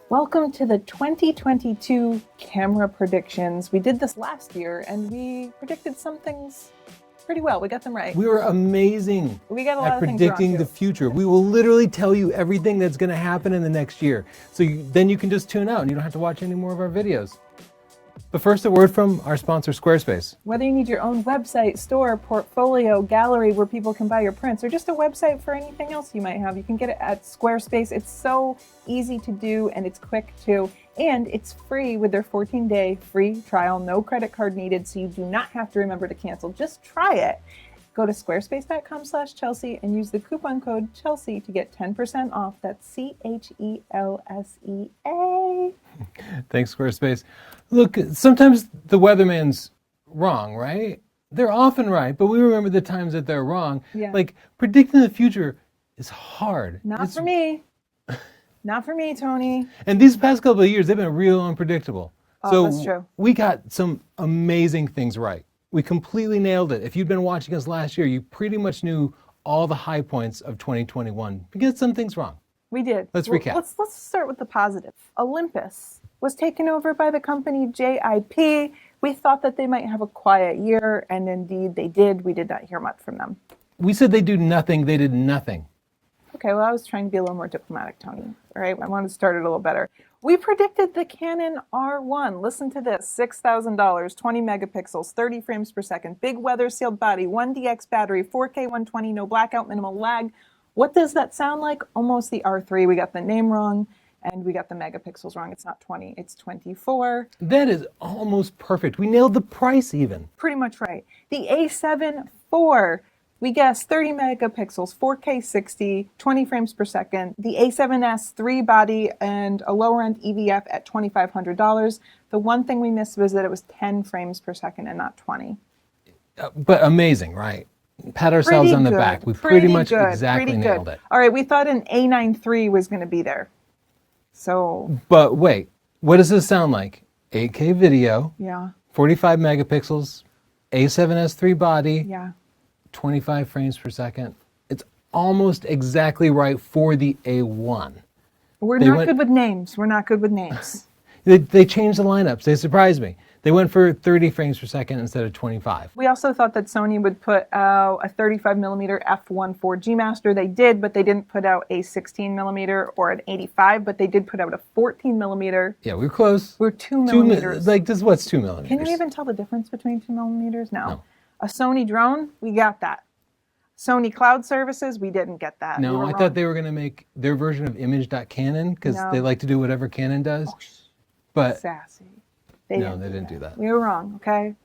Welcome to the 2022 camera predictions. We did this last year and we predicted some things pretty well. We got them right. We were amazing We got a lot at of things predicting wrong, the too. future. We will literally tell you everything that's going to happen in the next year. So then you can just tune out and you don't have to watch any more of our videos. But first, a word from our sponsor, Squarespace. Whether you need your own website, store, portfolio, gallery where people can buy your prints, or just a website for anything else you might have, you can get it at Squarespace. It's so easy to do and it's quick too. And it's free with their 14-day free trial, no credit card needed, so you do not have to remember to cancel. Just try it. Go to squarespace.com/Chelsea and use the coupon code Chelsea to get 10% off. That's CHELSEA. Thanks, Squarespace. Look, sometimes the weatherman's wrong, right? They're often right, but we remember the times that they're wrong. Yeah. Like, predicting the future is hard. Not for me. Not for me, Tony. And these past couple of years, they've been real unpredictable. Oh, that's true. We got some amazing things right. We completely nailed it. If you'd been watching us last year, you pretty much knew all the high points of 2021. We got some things wrong. We did. Let's recap. Let's start with the positive. Olympus was taken over by the company JIP. We thought that they might have a quiet year, and indeed they did. We did not hear much from them. We said they do nothing. They did nothing. Okay, well, I was trying to be a little more diplomatic, Tony. All right, I wanted to start it a little better. We predicted the Canon R1. Listen to this, $6,000, 20 megapixels, 30 frames per second, big weather sealed body, 1DX battery, 4K 120, no blackout, minimal lag. What does that sound like? Almost the R3. We got the name wrong and we got the megapixels wrong. It's not 20, it's 24. That is almost perfect. We nailed the price even. Pretty much right. The A7 IV. We guessed 30 megapixels, 4K 60, 20 frames per second. The A7S 3 body and a lower end EVF at $2,500. The one thing we missed was that it was 10 frames per second and not 20. But amazing, right? Pat ourselves on the back. We pretty much exactly nailed it. All right, we thought an A9 III was going to be there. So. But wait, what does this sound like? 8K video, Yeah. 45 megapixels, A7S 3 body. Yeah. 25 frames per second. It's almost exactly right for the A1. We're not good with names. We're not good with names. They changed the lineups. They surprised me. They went for 30 frames per second instead of 25. We also thought that Sony would put out a 35 millimeter f1.4 G Master. They did, but they didn't put out a 16 millimeter or an 85, but they did put out a 14 millimeter. Yeah, we were close. We're 2 millimeters. Like this, what's 2 millimeters? Can you even tell the difference between 2 millimeters? No. A Sony drone, we got that. Sony cloud services, we didn't get that. No, I thought they were going to make their version of image.canon because they like to do whatever Canon does. But sassy. They didn't do that. We were wrong, okay?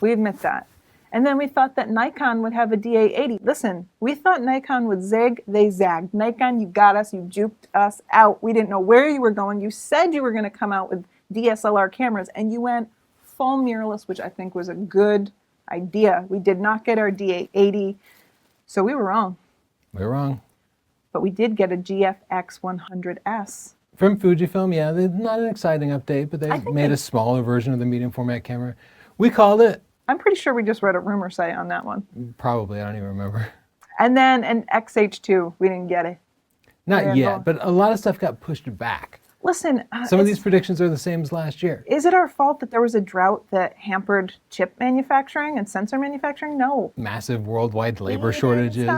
We admit that. And then we thought that Nikon would have a DA80. Listen, we thought Nikon would zig, they zagged. Nikon, you got us, you juked us out. We didn't know where you were going. You said you were going to come out with DSLR cameras, and you went full mirrorless, which I think was a good idea. We did not get our DA80, so we were wrong. We were wrong. But we did get a GFX 100S. From Fujifilm, yeah, not an exciting update, but they made a smaller version of the medium format camera. We called it. I'm pretty sure we just read a rumor site on that one. Probably, I don't even remember. And then an XH2, we didn't get it. Not yet, but a lot of stuff got pushed back. Listen, some of these predictions are the same as last year. Is it our fault that there was a drought that hampered chip manufacturing and sensor manufacturing? No. Massive worldwide labor shortages.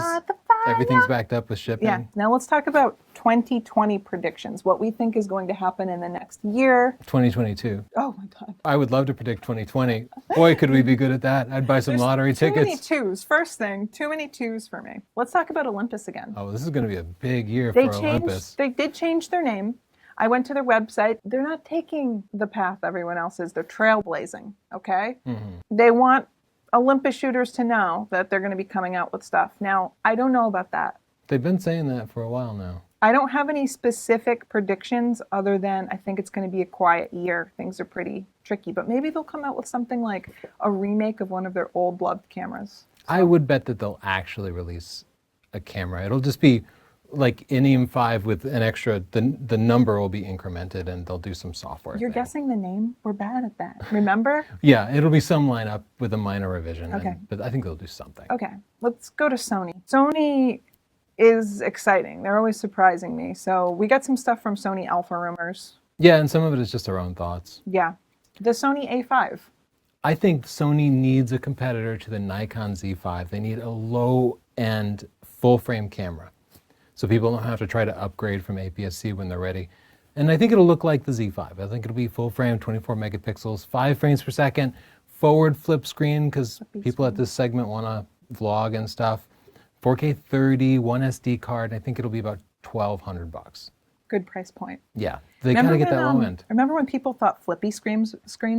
Everything's backed up with shipping. Yeah. Now let's talk about 2020 predictions. What we think is going to happen in the next year. 2022. Oh my God. I would love to predict 2020. Boy, could we be good at that. I'd buy some lottery tickets. Too many twos. First thing, too many twos for me. Let's talk about Olympus again. Oh, this is going to be a big year for Olympus. They did change their name. I went to their website. They're not taking the path everyone else is. They're trailblazing, okay? Mm-hmm. They want Olympus shooters to know that they're going to be coming out with stuff. Now, I don't know about that. They've been saying that for a while now. I don't have any specific predictions other than I think it's going to be a quiet year. Things are pretty tricky, but maybe they'll come out with something like a remake of one of their old beloved cameras. So. I would bet that they'll actually release a camera. It'll just be like an EM5 with an extra, the number will be incremented and they'll do some software. You're guessing the name? We're bad at that. Remember? Yeah, it'll be some lineup with a minor revision. Okay. But I think they'll do something. Okay, let's go to Sony. Sony is exciting. They're always surprising me. So we got some stuff from Sony Alpha Rumors. Yeah, and some of it is just our own thoughts. Yeah. The Sony A5. I think Sony needs a competitor to the Nikon Z5. They need a low-end full-frame camera, so people don't have to try to upgrade from APS-C when they're ready. And I think it'll look like the Z5. I think it'll be full-frame, 24 megapixels, 5 frames per second, forward flip screen, because people at this segment want to vlog and stuff. 4K 30, one SD card. I think it'll be about $1,200. Good price point. Yeah, they kind of get that low end. Remember when people thought flippy screens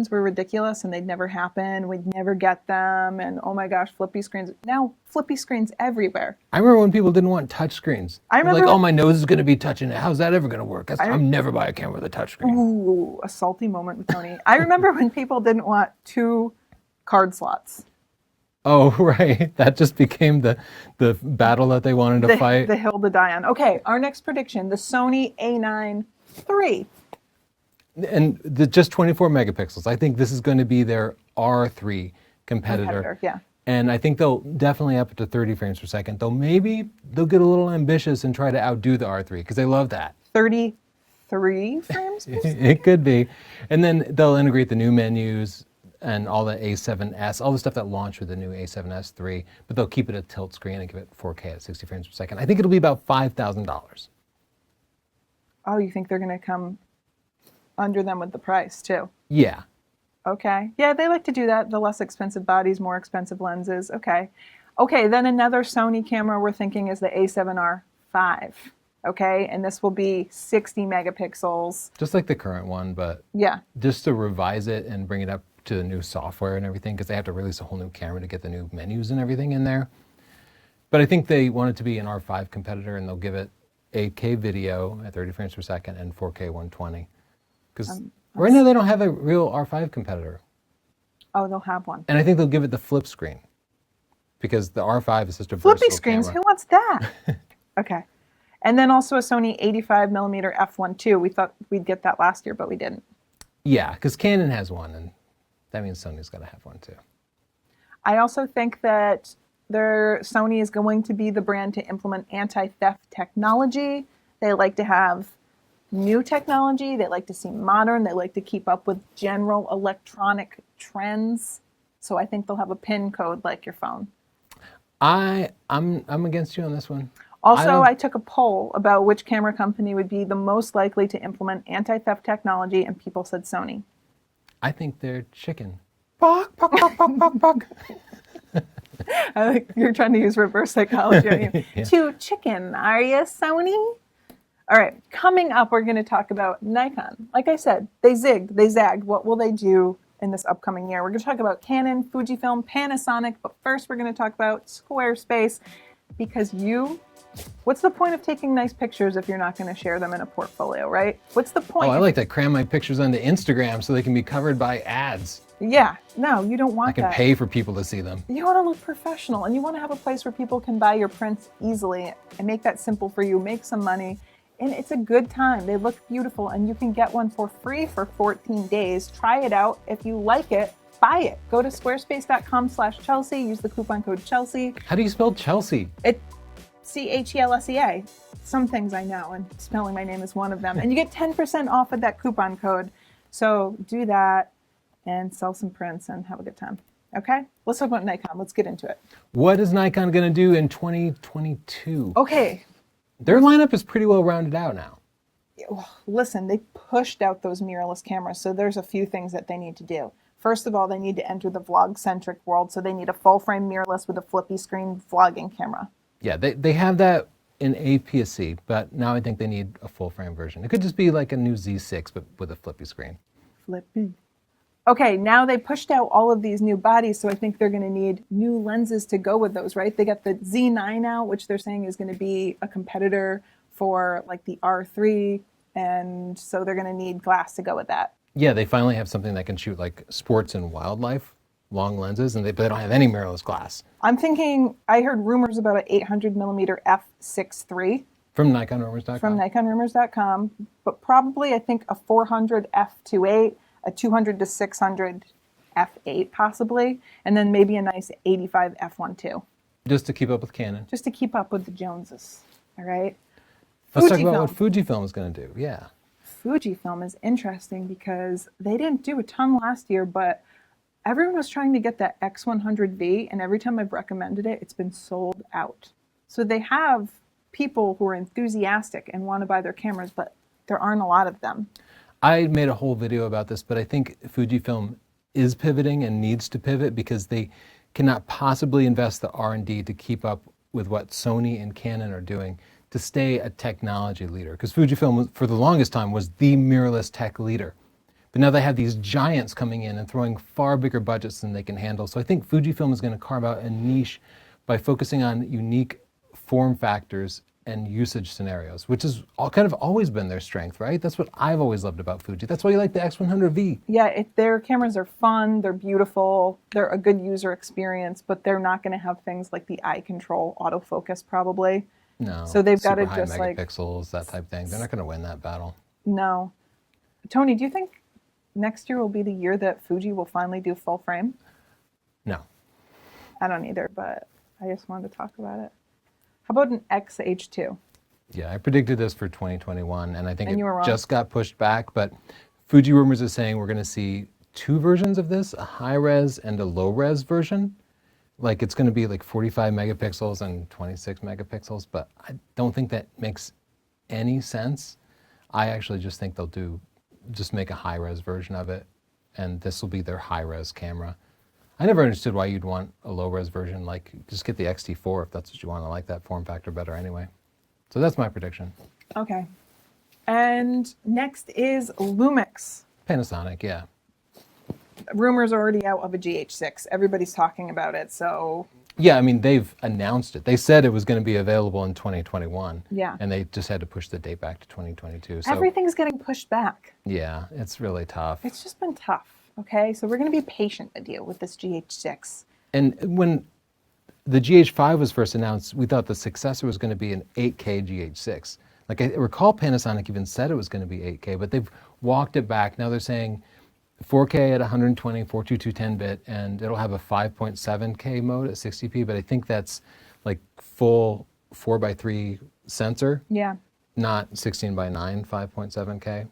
were ridiculous and they'd never happen, we'd never get them, and oh my gosh, flippy screens. Now, flippy screens everywhere. I remember when people didn't want touch screens. I remember like, oh, my nose is going to be touching it. How's that ever going to work? I'm never buy a camera with a touch screen. Ooh, a salty moment with Tony. I remember when people didn't want 2 card slots. Oh, right. That just became the battle that they wanted to fight. The hill to die on. Okay, our next prediction, the Sony A9 III. And just 24 megapixels. I think this is going to be their R3 competitor. Yeah. And I think they'll definitely up it to 30 frames per second. Though maybe they'll get a little ambitious and try to outdo the R3 because they love that. 33 frames per second? It could be. And then they'll integrate the new menus and all the A7S, all the stuff that launched with the new A7S III, but they'll keep it a tilt screen and give it 4K at 60 frames per second. I think it'll be about $5,000. Oh, you think they're going to come under them with the price too? Yeah. Okay. Yeah, they like to do that. The less expensive bodies, more expensive lenses. Okay. Okay, then another Sony camera we're thinking is the A7R5. Okay, and this will be 60 megapixels. Just like the current one, but yeah, just to revise it and bring it up to the new software and everything, because they have to release a whole new camera to get the new menus and everything in there. But I think they want it to be an R5 competitor, and they'll give it 8K video at 30 frames per second and 4K 120. Because right now they don't have a real R5 competitor. Oh, they'll have one. And I think they'll give it the flip screen, because the R5 is just a flippy versatile screens. camera. Who wants that? Okay. And then also a Sony 85 millimeter f1.2. We thought we'd get that last year, but we didn't. Yeah, because Canon has one, and that means Sony's got to have one too. I also think that Sony is going to be the brand to implement anti-theft technology. They like to have new technology. They like to seem modern. They like to keep up with general electronic trends. So I think they'll have a PIN code like your phone. I'm against you on this one. Also, I took a poll about which camera company would be the most likely to implement anti-theft technology, and people said Sony. I think they're chicken. Bok, bok, bok, bok, bok, bok. I think you're trying to use reverse psychology on you. Yeah. To chicken, are you, Sony? All right, coming up, we're going to talk about Nikon. Like I said, they zigged, they zagged. What will they do in this upcoming year? We're going to talk about Canon, Fujifilm, Panasonic, but first we're going to talk about Squarespace, because what's the point of taking nice pictures if you're not going to share them in a portfolio, right? What's the point? Oh, I like to cram my pictures onto Instagram so they can be covered by ads. Yeah, no, you don't want that. I can pay for people to see them. You want to look professional, and you want to have a place where people can buy your prints easily and make that simple for you, make some money, and it's a good time. They look beautiful, and you can get one for free for 14 days. Try it out. If you like it, buy it. Go to squarespace.com/Chelsea, use the coupon code Chelsea. How do you spell Chelsea? CHELSEA. Some things I know, and spelling my name is one of them. And you get 10% off with that coupon code. So do that and sell some prints and have a good time. Okay? Let's talk about Nikon. Let's get into it. What is Nikon going to do in 2022? Okay. Their lineup is pretty well rounded out now. Listen, they pushed out those mirrorless cameras, so there's a few things that they need to do. First of all, they need to enter the vlog-centric world, so they need a full-frame mirrorless with a flippy screen vlogging camera. Yeah, they have that in APS-C, but now I think they need a full-frame version. It could just be like a new Z6, but with a flippy screen. Flippy. Okay, now they pushed out all of these new bodies, so I think they're going to need new lenses to go with those, right? They got the Z9 out, which they're saying is going to be a competitor for like the R3, and so they're going to need glass to go with that. Yeah, they finally have something that can shoot like sports and wildlife, long lenses, and they don't have any mirrorless glass. I'm thinking, I heard rumors about an 800 millimeter f6 III. From NikonRumors.com? From NikonRumors.com, but probably I think a 400 f2.8, a 200 to 600 f8 possibly, and then maybe a nice 85 f1.2. Just to keep up with Canon. Just to keep up with the Joneses, all right? Let's talk about what Fujifilm is going to do, yeah. Fujifilm is interesting because they didn't do a ton last year, but everyone was trying to get that X100V, and every time I've recommended it, it's been sold out. So they have people who are enthusiastic and want to buy their cameras, but there aren't a lot of them. I made a whole video about this, but I think Fujifilm is pivoting and needs to pivot because they cannot possibly invest the R&D to keep up with what Sony and Canon are doing to stay a technology leader. Because Fujifilm, for the longest time, was the mirrorless tech leader. But now they have these giants coming in and throwing far bigger budgets than they can handle. So I think Fujifilm is going to carve out a niche by focusing on unique form factors and usage scenarios, which has kind of always been their strength, right? That's what I've always loved about Fuji. That's why you like the X100V. Yeah, their cameras are fun, they're beautiful, they're a good user experience, but they're not going to have things like the eye control autofocus probably. No, so they've got to high just megapixels, that type of thing. They're not going to win that battle. No. Tony, do you think next year will be the year that Fuji will finally do full frame? No. I don't either, but I just wanted to talk about it. How about an XH2? Yeah, I predicted this for 2021, and I think you were it wrong. just got pushed back, but Fuji Rumors is saying we're going to see two versions of this, a high-res and a low-res version. Like it's going to be like 45 megapixels and 26 megapixels, but I don't think that makes any sense. I actually just think they'll just make a high-res version of it, and this will be their high-res camera. I never understood why you'd want a low-res version. Like, just get the X-T4 if that's what you want. I like that form factor better anyway. So that's my prediction. Okay. And next is Lumix. Panasonic, yeah. Rumors are already out of a GH6. Everybody's talking about it, so... Yeah, I mean, they've announced it. They said it was going to be available in 2021. Yeah. And they just had to push the date back to 2022. So, everything's getting pushed back. yeah, it's really tough. It's just been tough, okay? So we're going to be patient with you with this GH6. And when the GH5 was first announced, we thought the successor was going to be an 8K GH6. Like I recall Panasonic even said it was going to be 8K, but they've walked it back. Now they're saying 4K at 120, 422 10-bit, and it'll have a 5.7K mode at 60p, but I think that's like full 4:3 sensor, Yeah. not 16:9 5.7K.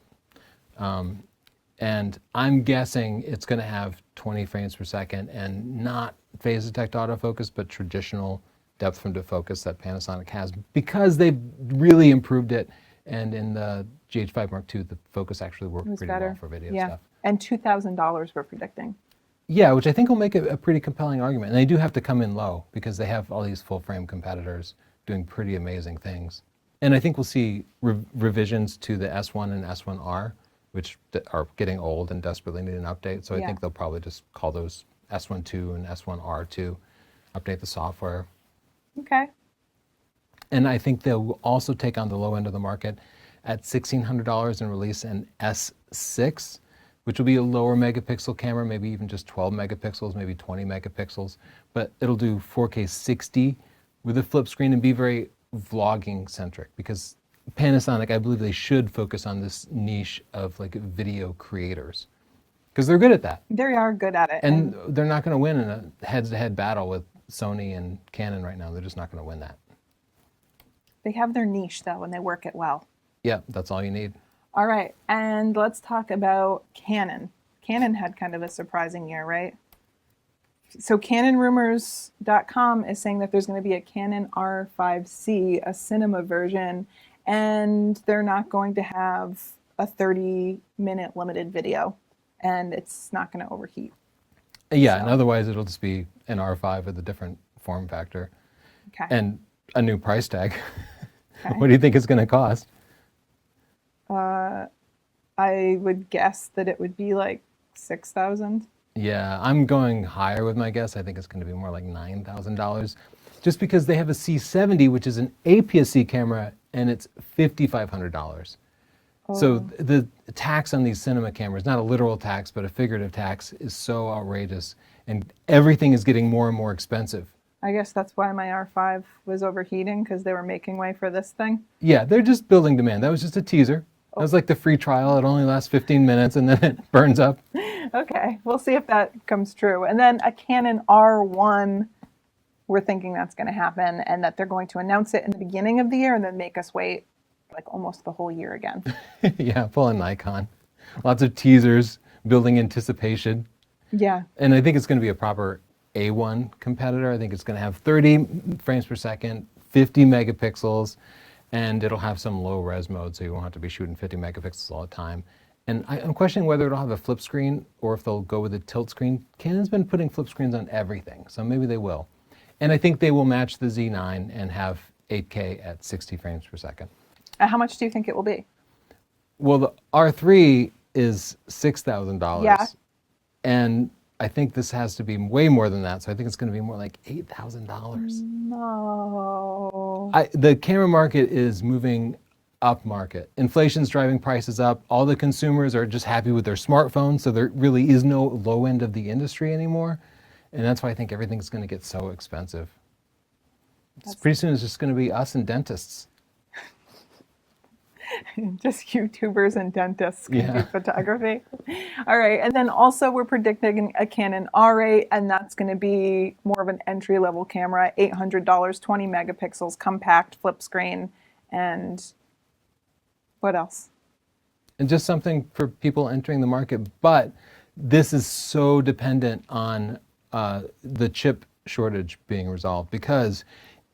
And I'm guessing it's going to have 20 frames per second and not phase detect autofocus, but traditional depth from focus that Panasonic has because they've really improved it. And in the GH5 Mark II, the focus actually worked pretty well for video stuff. And $2,000 we're predicting. Yeah, which I think will make it a pretty compelling argument. And they do have to come in low because they have all these full frame competitors doing pretty amazing things. And I think we'll see revisions to the S1 and S1R, which are getting old and desperately need an update. So I think they'll probably just call those S1 II and S1R II, update the software. Okay. And I think they'll also take on the low end of the market at $1,600 and release an S6, which will be a lower megapixel camera, maybe even just 12 megapixels, maybe 20 megapixels. But it'll do 4K 60 with a flip screen and be very vlogging centric because Panasonic, I believe they should focus on this niche of like video creators because they're good at that. They are good at it. And they're not going to win in a head-to-head battle with Sony and Canon right now. They're just not going to win that. They have their niche though, and they work it well. Yeah, that's all you need. All right, and let's talk about Canon. Canon had kind of a surprising year, right? So CanonRumors.com is saying that there's going to be a Canon R5C, a cinema version, and they're not going to have a 30-minute limited video, and it's not going to overheat. Yeah, and otherwise it'll just be an R5 with a different form factor. Okay. And a new price tag. Okay. What do you think it's going to cost? I would guess that it would be like $6,000. Yeah, I'm going higher with my guess. I think it's going to be more like $9,000 just because they have a C70, which is an APS-C camera, and it's $5,500. So the tax on these cinema cameras, not a literal tax, but a figurative tax, is so outrageous, and everything is getting more and more expensive. I guess that's why my R5 was overheating, because they were making way for this thing. Yeah, they're just building demand. That was just a teaser. That was like the free trial. It only lasts 15 minutes and then it burns up. Okay, we'll see if that comes true. And then a Canon R1, we're thinking that's going to happen and that they're going to announce it in the beginning of the year and then make us wait like almost the whole year again. Yeah, full on Nikon. Lots of teasers, building anticipation. Yeah. And I think it's going to be a proper A1 competitor. I think it's going to have 30 frames per second, 50 megapixels, and it'll have some low res mode, so you won't have to be shooting 50 megapixels all the time. And I'm questioning whether it'll have a flip screen or if they'll go with a tilt screen. Canon's been putting flip screens on everything, so maybe they will. And I think they will match the Z9 and have 8K at 60 frames per second. How much do you think it will be? Well, the R3 is $6,000. Yeah. And I think this has to be way more than that, so I think it's going to be more like $8,000. No. The camera market is moving up market. Inflation's driving prices up. All the consumers are just happy with their smartphones, so there really is no low end of the industry anymore. And that's why I think everything's going to get so expensive. Pretty soon it's just going to be us and dentists. Just YouTubers and dentists can Yeah. do photography. All right. And then also we're predicting a Canon R8, and that's going to be more of an entry-level camera, $800, 20 megapixels, compact, flip screen, and what else? And just something for people entering the market. But this is so dependent on the chip shortage being resolved, because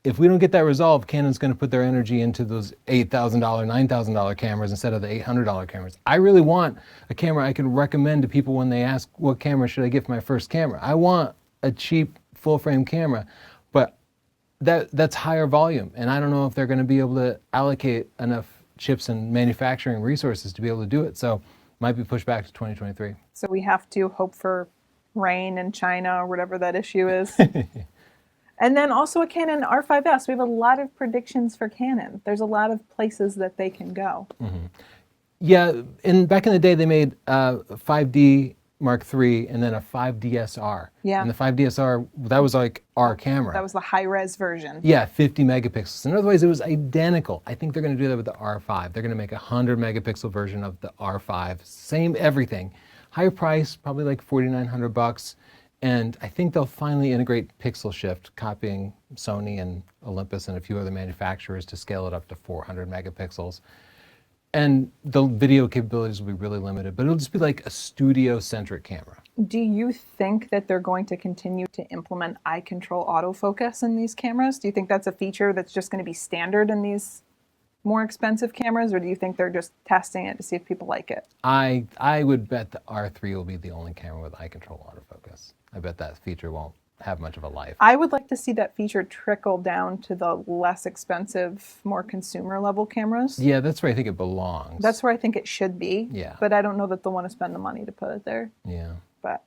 if we don't get that resolved, Canon's going to put their energy into those $8,000, $9,000 cameras instead of the $800 cameras. I really want a camera I can recommend to people when they ask, what camera should I get for my first camera? I want a cheap full frame camera, but that's higher volume. And I don't know if they're going to be able to allocate enough chips and manufacturing resources to be able to do it. So might be pushed back to 2023. So we have to hope for rain in China or whatever that issue is. And then also a Canon R5S. We have a lot of predictions for Canon. There's a lot of places that they can go. Mm-hmm. Yeah, back in the day they made 5D Mark III and then a 5DSR. Yeah. And the 5DSR, that was like our camera. That was the high-res version. Yeah, 50 megapixels. In other words, it was identical. I think they're going to do that with the R5. They're going to make a 100 megapixel version of the R5. Same everything. Higher price, probably like $4,900. And I think they'll finally integrate pixel shift, copying Sony and Olympus and a few other manufacturers to scale it up to 400 megapixels. And the video capabilities will be really limited, but it'll just be like a studio-centric camera. Do you think that they're going to continue to implement eye control autofocus in these cameras? Do you think that's a feature that's just going to be standard in these more expensive cameras, or do you think they're just testing it to see if people like it? I would bet the R3 will be the only camera with eye control autofocus. I bet that feature won't have much of a life. I would like to see that feature trickle down to the less expensive, more consumer level cameras. Yeah, that's where I think it belongs. That's where I think it should be. Yeah. But I don't know that they'll want to spend the money to put it there. Yeah. But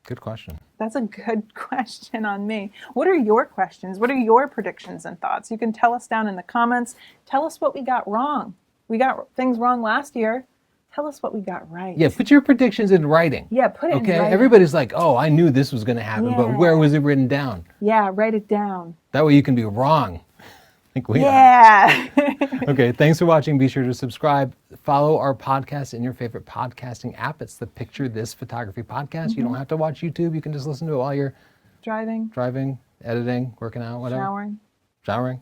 good question. that's a good question on me. What are your questions? What are your predictions and thoughts? You can tell us down in the comments. Tell us what we got wrong. We got things wrong last year. Tell us what we got right. Yeah, put your predictions in writing. Yeah, put it in Okay, writing. everybody's like, oh, I knew this was going to happen, but where was it written down? Yeah, write it down. That way you can be wrong. Like we are. Yeah. Okay, thanks for watching. Be sure to subscribe. Follow our podcast in your favorite podcasting app. It's the Picture This Photography Podcast. You don't have to watch YouTube. You can just listen to it while you're driving, editing, working out, whatever. Showering.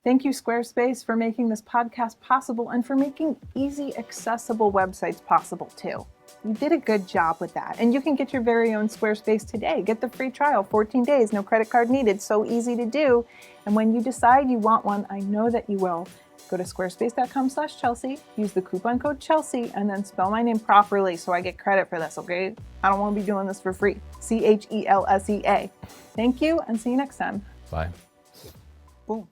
Thank you, Squarespace, for making this podcast possible and for making easy, accessible websites possible, too. You did a good job with that. And you can get your very own Squarespace today. Get the free trial, 14 days, no credit card needed, so easy to do. And when you decide you want one, I know that you will, go to squarespace.com/Chelsea, use the coupon code Chelsea, and then spell my name properly so I get credit for this, okay? I don't want to be doing this for free. CHELSEA. Thank you, and see you next time. Bye. Boom.